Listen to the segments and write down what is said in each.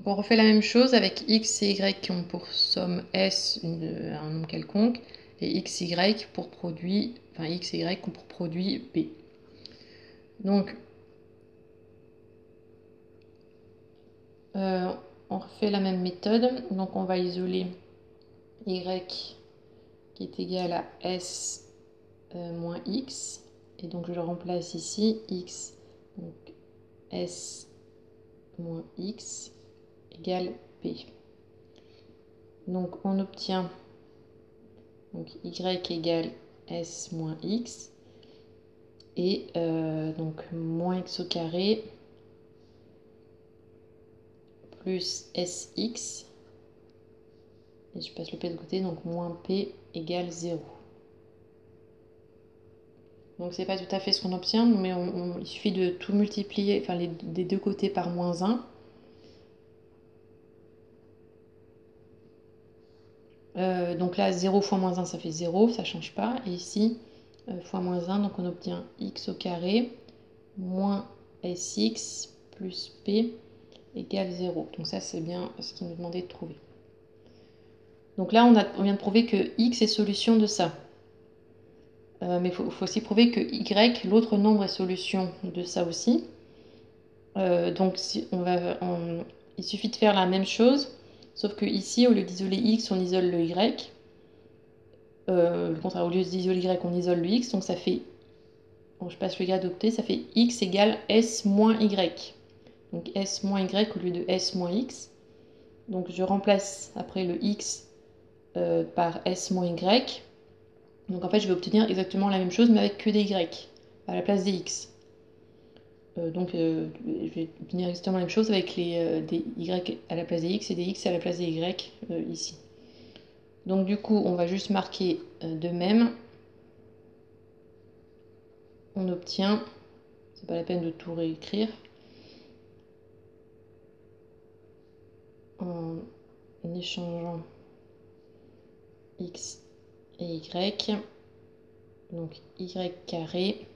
on refait la même chose avec x et y qui ont pour somme S un nombre quelconque, et x, y pour produit, enfin x et y qui ont pour produit B. Donc, on refait la même méthode. Donc, on va isoler y qui est égal à S moins x. Et donc, je remplace ici x, donc S moins x égale P. Donc, on obtient donc y égale S moins x. Et donc, moins x au carré plus sx. Et je passe le p de côté, donc moins p égale 0. Donc c'est pas tout à fait ce qu'on obtient, mais il suffit de tout multiplier, enfin des deux côtés par moins 1. Donc là, 0 fois moins 1, ça fait 0, ça ne change pas. Et ici, fois moins 1, donc on obtient x au carré moins sx plus p égale 0. Donc ça, c'est bien ce qu'il nous demandait de trouver. Donc là, on vient de prouver que x est solution de ça. Mais il faut aussi prouver que y, l'autre nombre, est solution de ça aussi. Donc il suffit de faire la même chose, sauf que ici, au lieu d'isoler x, on isole le y. Le contraire, au lieu d'isoler y, on isole le x. Donc ça fait, bon, je passe le grade d'octet, ça fait x égale s moins y. Donc s moins y au lieu de s moins x. Donc je remplace après le x par s moins y. Donc en fait, je vais obtenir exactement la même chose, mais avec que des y à la place des x. Donc je vais obtenir exactement la même chose avec des y à la place des x et des x à la place des y ici. Donc du coup, on va juste marquer de même. On obtient, c'est pas la peine de tout réécrire, en échangeant x et y. Donc y carré.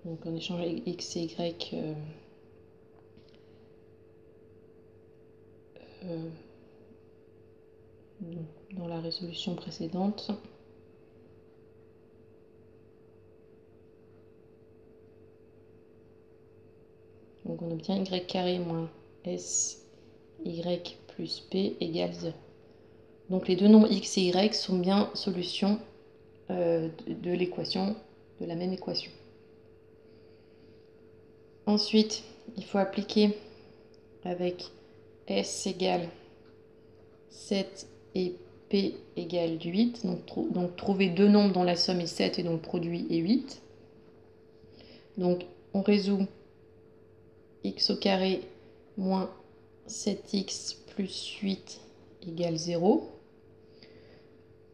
Donc en échangeant x et y dans la résolution précédente. Donc on obtient y carré moins s y plus p égale 0. Donc les deux nombres x et y sont bien solutions de l'équation, de la même équation. Ensuite, il faut appliquer avec s égale 7 et p égale 8. Donc trouver deux nombres dont la somme est 7 et dont le produit est 8. Donc on résout x au carré moins 7x plus 8 égale 0.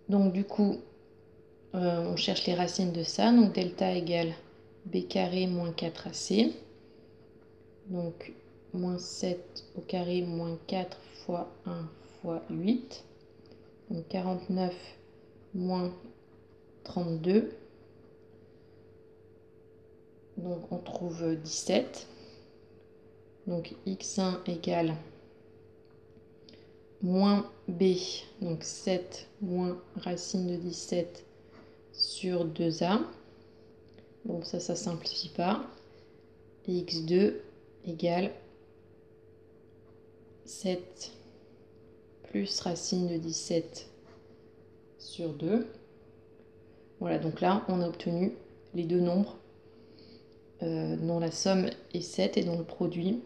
Donc du coup, on cherche les racines de ça. Donc delta égale b carré moins 4ac. Donc moins 7 au carré moins 4 fois 1 fois 8. Donc 49 moins 32. Donc on trouve 17. Donc x1 égale moins b, donc 7 moins racine de 17 sur 2a. Bon, ça simplifie pas. Et x2 égale 7 plus racine de 17 sur 2. Voilà, donc là, on a obtenu les deux nombres dont la somme est 7 et dont le produit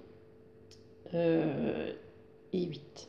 est 8.